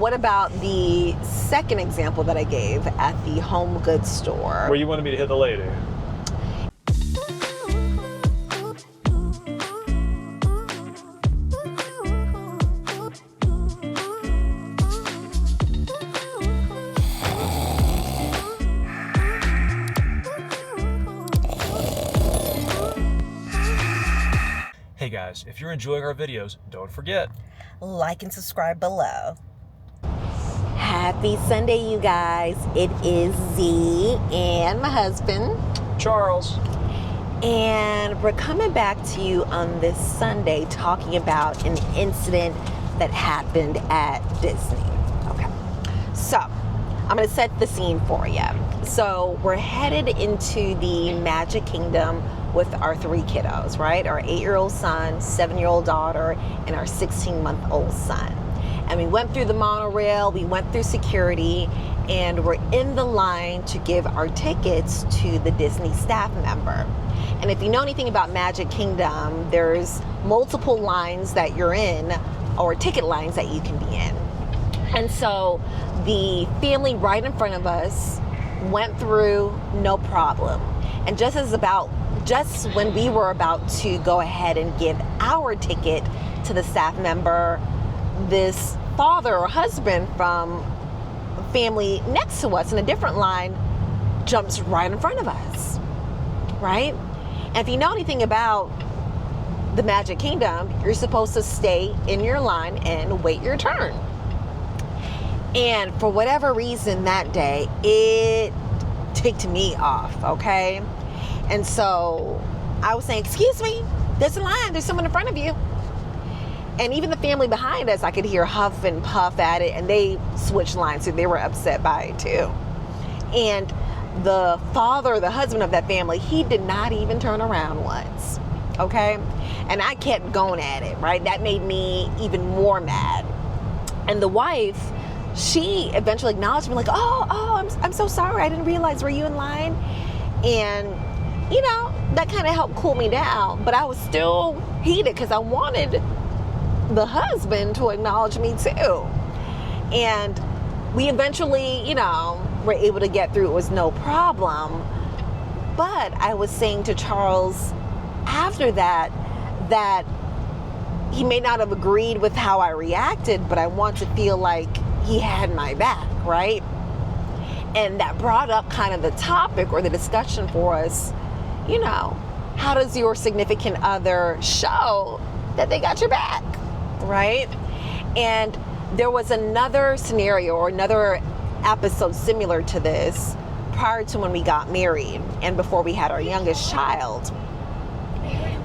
what about the second example that I gave at the HomeGoods store? Where you wanted me to hit the lady. Hey guys, if you're enjoying our videos, don't forget, like and subscribe below. Happy Sunday, you guys. It is Z and my husband, Charles. And we're coming back to you on this Sunday talking about an incident that happened at Disney. Okay. So, I'm going to set the scene for you. So, we're headed into the Magic Kingdom with our 3 kiddos, right? Our 8-year-old son, 7-year-old daughter, and our 16-month-old son. And we went through the monorail, we went through security, and we're in the line to give our tickets to the Disney staff member. And if you know anything about Magic Kingdom, there's multiple lines that you're in, or ticket lines that you can be in. And so the family right in front of us went through no problem. And just when we were about to go ahead and give our ticket to the staff member, this father or husband from family next to us in a different line jumps right in front of us, right? And if you know anything about the Magic Kingdom, you're supposed to stay in your line and wait your turn. And for whatever reason that day, it ticked me off, okay? And so I was saying, excuse me, there's a line, there's someone in front of you. And even the family behind us, I could hear huff and puff at it, and they switched lines, so they were upset by it too. And the father, the husband of that family, he did not even turn around once, okay? And I kept going at it, right? That made me even more mad. And the wife, she eventually acknowledged me like, I'm so sorry, I didn't realize, were you in line? And you know, that kind of helped cool me down, but I was still heated because I wanted the husband to acknowledge me too. And we eventually, were able to get through. It was no problem. But I was saying to Charles after that he may not have agreed with how I reacted, but I want to feel like he had my back, right? And that brought up kind of the topic or the discussion for us. How does your significant other show that they got your back, right? And there was another scenario or another episode similar to this prior to when we got married and before we had our youngest child.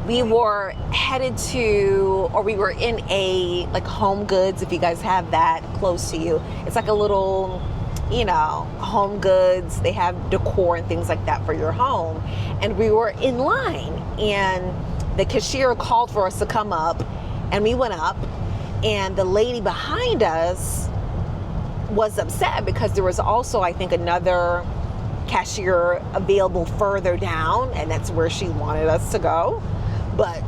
We were headed to, or we were in a HomeGoods, if you guys have that close to you. It's like a little, HomeGoods. They have decor and things like that for your home. And we were in line, and the cashier called for us to come up, and we went up, and the lady behind us was upset because there was also, I think, another cashier available further down, and that's where she wanted us to go. But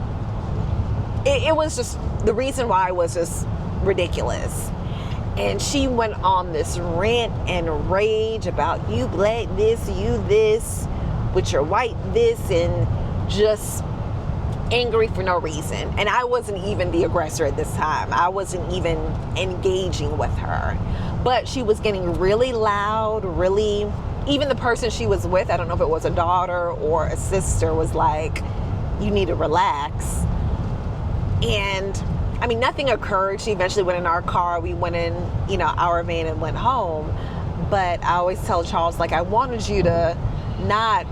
it was just, the reason why was just ridiculous. And she went on this rant and rage about you black this, you this, with your white this, and just angry for no reason. And I wasn't even the aggressor at this time. I wasn't even engaging with her. But she was getting really loud, even the person she was with, I don't know if it was a daughter or a sister, was like, you need to relax. And nothing occurred. She eventually went in our car. We went in, our van and went home. But I always tell Charles, I wanted you to not,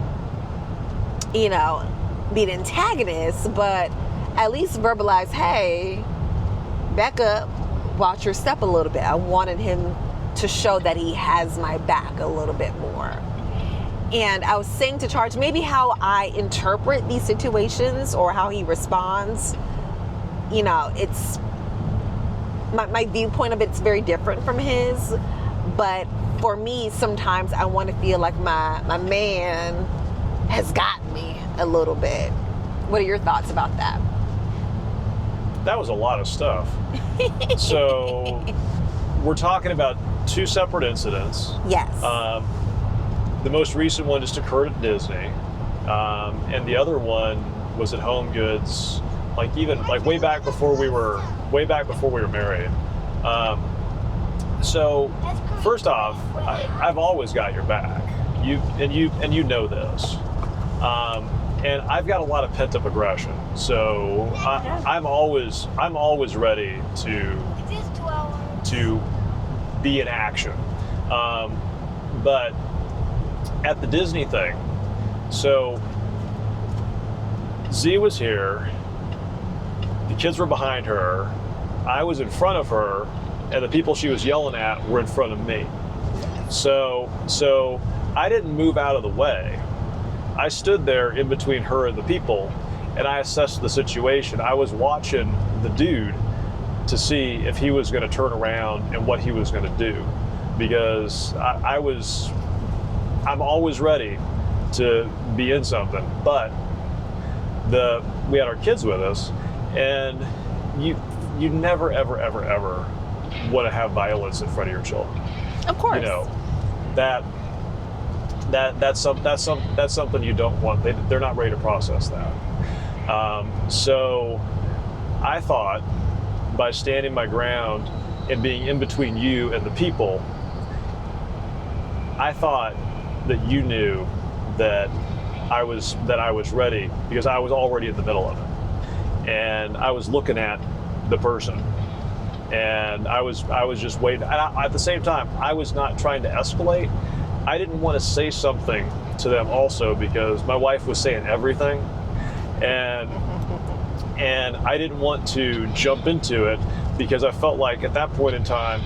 be an antagonist, but at least verbalize, hey, back up, watch your step a little bit. I wanted him to show that he has my back a little bit more. And I was saying to Charles, maybe how I interpret these situations or how he responds, it's my viewpoint of it's very different from his. But for me, sometimes I want to feel like my man has got me a little bit. What are your thoughts about that? That was a lot of stuff. So we're talking about two separate incidents. Yes. The most recent one just occurred at Disney, and the other one was at HomeGoods, like way back before we were married. So first off, I've always got your back. You know this. And I've got a lot of pent-up aggression, so I'm always ready to be in action. But at the Disney thing, so Z was here, the kids were behind her, I was in front of her, and the people she was yelling at were in front of me. So I didn't move out of the way. I stood there in between her and the people, and I assessed the situation. I was watching the dude to see if he was going to turn around and what he was going to do, because I'm always ready to be in something. But we had our kids with us, and you never ever want to have violence in front of your children. Of course. You know, that's something you don't want. They're not ready to process that. So I thought, by standing my ground and being in between you and the people, I thought that you knew that I was ready, because I was already in the middle of it, and I was looking at the person, and I was just waiting. And at the same time, I was not trying to escalate. I didn't want to say something to them also, because my wife was saying everything, and I didn't want to jump into it, because I felt like at that point in time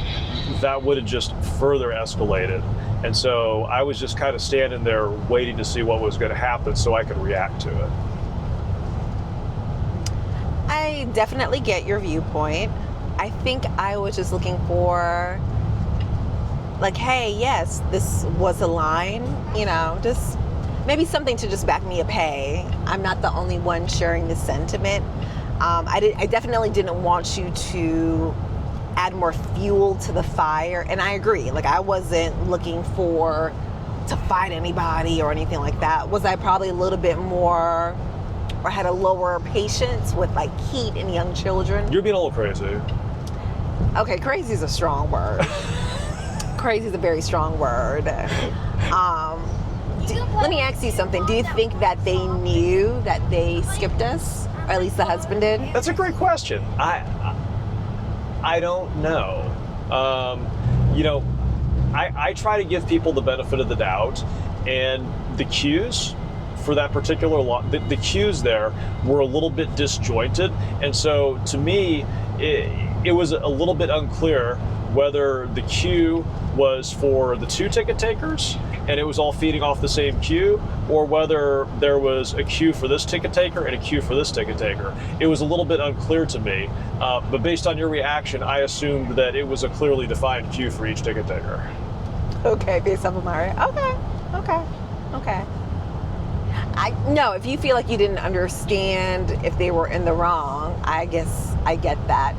that would have just further escalated. And so I was just kind of standing there waiting to see what was going to happen so I could react to it. I definitely get your viewpoint. I think I was just looking for, like, hey, yes, this was a line, just maybe something to just back me up. Hey, I'm not the only one sharing this sentiment. I definitely didn't want you to add more fuel to the fire. And I agree, like, I wasn't looking to fight anybody or anything like that. Was I probably a little bit more, or had a lower patience with like heat in young children? You're being a little crazy. Okay, crazy is a strong word. Crazy is a very strong word. Let me ask you something. Do you think that they knew that they skipped us? Or at least the husband did? That's a great question. I don't know. I try to give people the benefit of the doubt, and the cues for that particular the cues there were a little bit disjointed, and so to me it was a little bit unclear whether the cue was for the two ticket takers and it was all feeding off the same cue, or whether there was a cue for this ticket taker and a cue for this ticket taker. It was a little bit unclear to me, but based on your reaction, I assumed that it was a clearly defined cue for each ticket taker. Okay, based off of my okay. No, if you feel like you didn't understand if they were in the wrong, I guess I get that.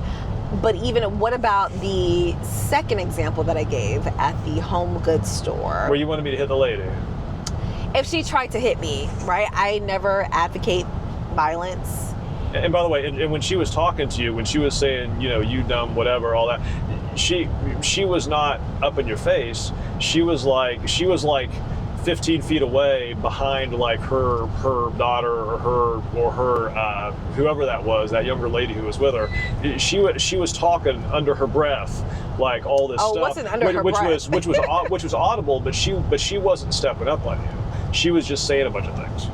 But even, what about the second example that I gave at the HomeGoods store? Where you wanted me to hit the lady. If she tried to hit me, right? I never advocate violence. And by the way, and when she was talking to you, when she was saying, you dumb, whatever, all that, she was not up in your face. She was like 15 feet away behind like her daughter or her whoever that was, that younger lady who was with her. She was talking under her breath, like all this stuff. Oh, it wasn't under her breath. which was audible, but she wasn't stepping up on you. She was just saying a bunch of things.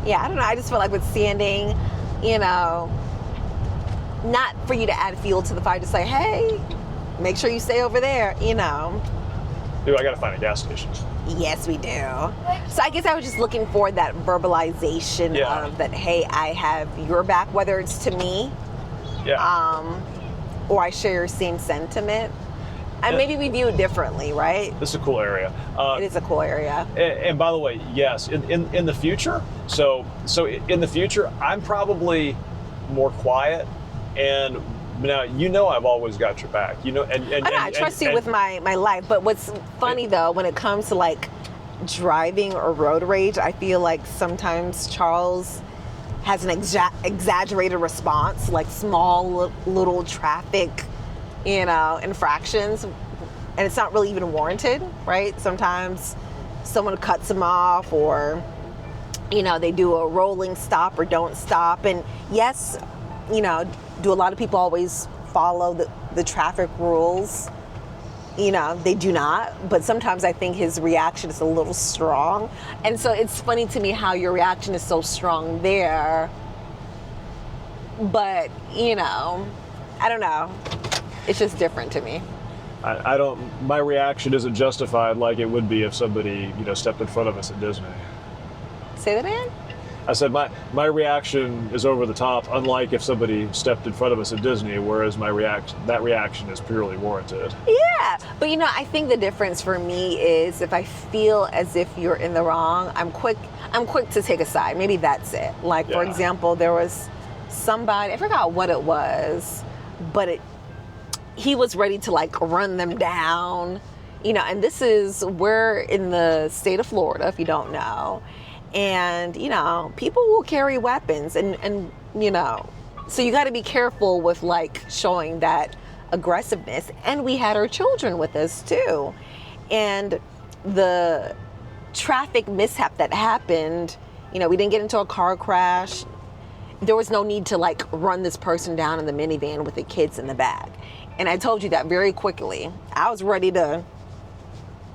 Yeah, I don't know. I just feel like with standing, not for you to add fuel to the fire, to say, hey, make sure you stay over there, Dude, I gotta find a gas station. Yes, we do. So I guess I was just looking for that verbalization of that, hey, I have your back, whether it's to me, or I share your same sentiment. And maybe we view it differently, right? This is a cool area. It is a cool area. And by the way, yes, in the future, so in the future, I'm probably more quiet, and Now, you know I've always got your back. You know, I trust you with my life. But what's funny though, when it comes to like driving or road rage, I feel like sometimes Charles has an exaggerated response, like small little traffic, infractions, and it's not really even warranted, right? Sometimes someone cuts him off, or they do a rolling stop or don't stop. And yes, do a lot of people always follow the traffic rules? They do not, but sometimes I think his reaction is a little strong. And so it's funny to me how your reaction is so strong there. But, I don't know. It's just different to me. My reaction isn't justified like it would be if somebody, stepped in front of us at Disney. Say that again? I said my reaction is over the top, unlike if somebody stepped in front of us at Disney, whereas that reaction is purely warranted. Yeah, but I think the difference for me is if I feel as if you're in the wrong, I'm quick to take a side. Maybe that's it. Like, for example, there was somebody, I forgot what it was, but he was ready to like run them down, and we're in the state of Florida, if you don't know. And, people will carry weapons and so you got to be careful with like showing that aggressiveness. And we had our children with us too. And the traffic mishap that happened, we didn't get into a car crash. There was no need to like run this person down in the minivan with the kids in the back. And I told you that very quickly. I was ready to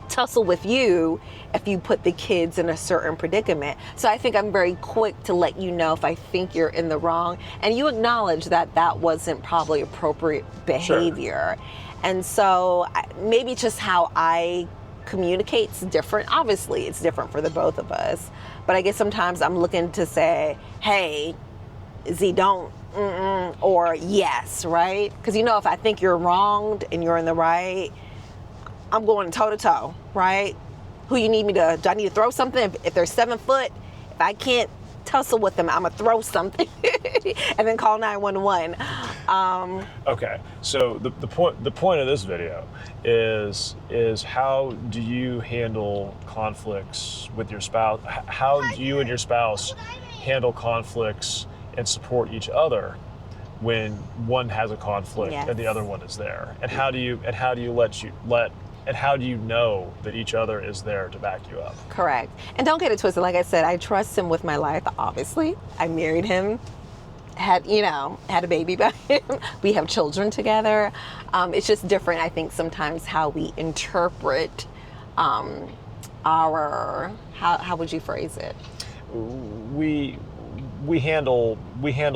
tussle with you if you put the kids in a certain predicament. So I think I'm very quick to let you know if I think you're in the wrong, and you acknowledge that that wasn't probably appropriate behavior. Sure. And so maybe just how I communicate's different. Obviously it's different for the both of us, but I guess sometimes I'm looking to say, hey, Z, don't, or yes, right? Because if I think you're wronged and you're in the right, I'm going toe to toe, right? Who you need me to? Do I need to throw something? If they're 7 foot, if I can't tussle with them, I'm gonna throw something, and then call 911. Okay, so the point of this video is how do you handle conflicts with your spouse? How do you and your spouse handle conflicts and support each other when one has a conflict and the other one is there? And how do you and how do you know that each other is there to back you up? Correct. And don't get it twisted. Like I said, I trust him with my life, obviously. I married him, had a baby by him. We have children together. It's just different, I think, sometimes how we interpret how would you phrase it? We handle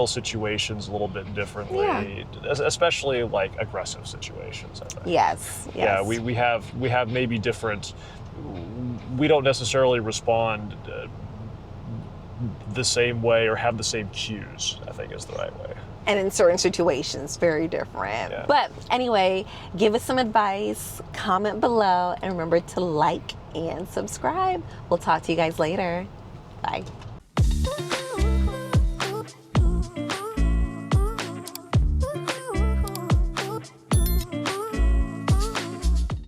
situations a little bit differently, especially like aggressive situations, I think. Yes. Yeah, we have maybe different. We don't necessarily respond the same way or have the same cues, I think is the right way. And in certain situations, very different. Yeah. But anyway, give us some advice, comment below, and remember to like and subscribe. We'll talk to you guys later. Bye.